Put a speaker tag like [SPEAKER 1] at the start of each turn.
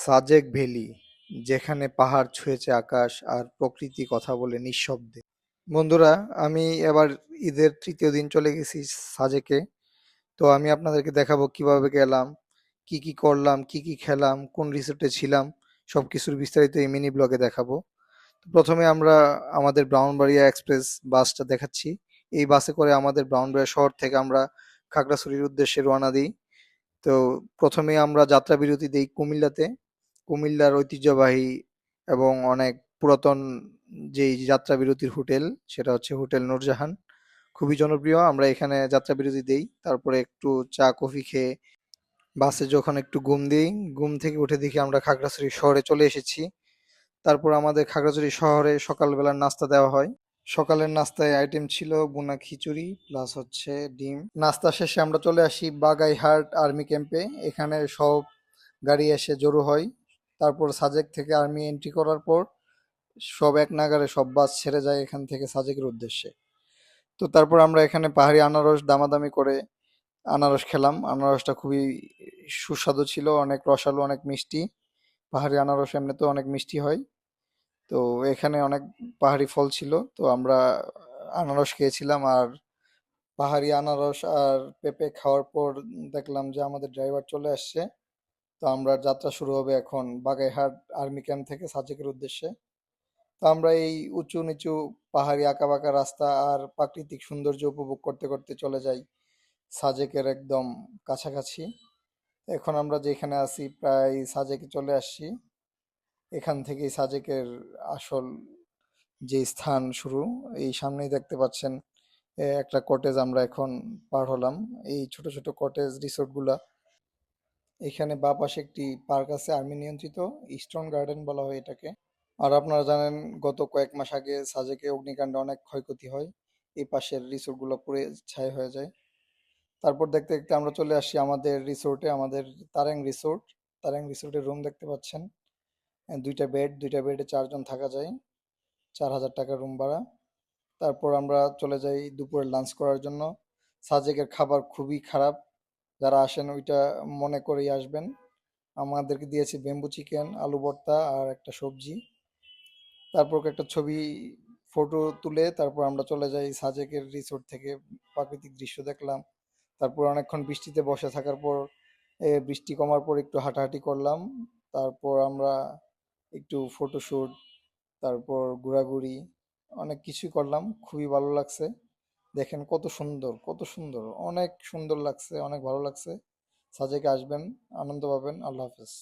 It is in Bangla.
[SPEAKER 1] সাজেক ভ্যালি, যেখানে পাহাড় ছুঁয়েছে আকাশ আর প্রকৃতি কথা বলে নিঃশব্দে। বন্ধুরা, আমি এবার ঈদের তৃতীয় দিন চলে গেছি সাজেকে। তো আমি আপনাদেরকে দেখাবো কিভাবে গেলাম, কি কি করলাম, কি কি খেলাম, কোন রিসোর্টে ছিলাম, সবকিছুর বিস্তারিত এই মিনি ব্লগে দেখাবো। তো প্রথমে আমরা আমাদের ব্রাহ্মণবাড়িয়া এক্সপ্রেস বাসটা দেখাচ্ছি। এই বাসে করে আমাদের ব্রাহ্মণবাড়িয়া শহর থেকে আমরা খাগড়াছড়ির উদ্দেশ্যে রওনা দিই। তো প্রথমে আমরা যাত্রা বিরতি দেই কুমিল্লাতে। কুমিল্লার ঐতিহ্যবাহী এবং অনেক পুরাতন যেই যাত্রা বিরতির হোটেল, সেটা হচ্ছে হোটেল নূরজাহান। খুবই জনপ্রিয়। আমরা এখানে যাত্রা বিরতি দেই, তারপরে একটু চা কফি খেয়ে বাসে যখন একটু ঘুম দিই, ঘুম থেকে উঠে দেখি আমরা খাগড়াছড়ি শহরে চলে এসেছি। তারপর আমাদের খাগড়াছড়ি শহরে সকালবেলার নাস্তা দেওয়া হয়। সকালের নাস্তায় আইটেম ছিল বুনা খিচুড়ি প্লাস হচ্ছে ডিম। নাস্তা শেষে আমরা চলে আসি বাগাইহাট আর্মি ক্যাম্পে। এখানে সব গাড়ি এসে জড়ো হয়। তারপর সাজেক থেকে আর্মি এন্ট্রি করার পর সব এক নাগাড়ে সব বাস ছেড়ে যায় এখান থেকে সাজেকের উদ্দেশ্যে। তো তারপর আমরা এখানে পাহাড়ি আনারস দামাদামি করে আনারস খেলাম। আনারসটা খুবই সুস্বাদু ছিল, অনেক রসালো, অনেক মিষ্টি। পাহাড়ি আনারস এমনিতেও অনেক মিষ্টি হয়। তো এখানে অনেক পাহাড়ি ফল ছিল, তো আমরা আনারস খেয়েছিলাম। আর পাহাড়ি আনারস আর পেঁপে খাওয়ার পর দেখলাম যে আমাদের ড্রাইভার চলে আসছে। তো আমরা যাত্রা শুরু হবে এখন বাগাইহাট আর্মি ক্যাম্প থেকে সাজেকের উদ্দেশ্যে। তো আমরা এই উঁচু নিচু পাহাড়ি আঁকাবাঁকা রাস্তা আর প্রাকৃতিক সৌন্দর্য উপভোগ করতে করতে চলে যাই সাজেকের একদম কাছাকাছি। এখন আমরা যেখানে আছি প্রায় সাজেকে চলে আসছি। এখান থেকেই সাজেকের আসল যে স্থান শুরু। এই সামনেই দেখতে পাচ্ছেন একটা কটেজ আমরা এখন পার হলাম। এই ছোট ছোট কটেজ রিসোর্ট গুলা। এখানে বাঁ পাশে একটি পার্ক আছে আর্মি নিয়ন্ত্রিত, ইস্টার্ন গার্ডেন বলা হয় এটাকে। আর আপনারা জানেন গত কয়েক মাস আগে সাজেকে অগ্নিকাণ্ডে অনেক ক্ষয়ক্ষতি হয়, এই পাশের রিসোর্ট গুলো পুড়ে ছাই হয়ে যায়। তারপর দেখতে দেখতে আমরা চলে আসি আমাদের রিসোর্টে, আমাদের তারেং রিসোর্ট। তারেং রিসোর্টের রুম দেখতে পাচ্ছেন, দুইটা বেড, দুইটা বেডে 4 জন থাকা যায়। 4,000 টাকা রুম ভাড়া। তারপর আমরা চলে যাই দুপুরে লাঞ্চ করার জন্য। সাজেকের খাবার খুবই খারাপ, যারা আসেন ওইটা মনে করেই আসবেন। আমাদেরকে দিয়েছে বেম্বু চিকেন, আলু ভর্তা আর একটা সবজি। তারপর একটা ছবি ফটো তুলে তারপর আমরা চলে যাই সাজেকের রিসোর্ট থেকে। প্রাকৃতিক দৃশ্য দেখলাম। তারপর অনেকক্ষণ বৃষ্টিতে বসে থাকার পর বৃষ্টি কমার পর একটু হাঁটাহাঁটি করলাম। তারপর আমরা একটু ফটোশুট, তারপর ঘোরাঘুরি, অনেক কিছুই করলাম। খুবই ভালো লাগছে। দেখেন কত সুন্দর, কত সুন্দর, অনেক সুন্দর লাগছে, অনেক ভালো লাগছে। সাজেকে আসবেন, আনন্দ পাবেন। আল্লাহ হাফেজ।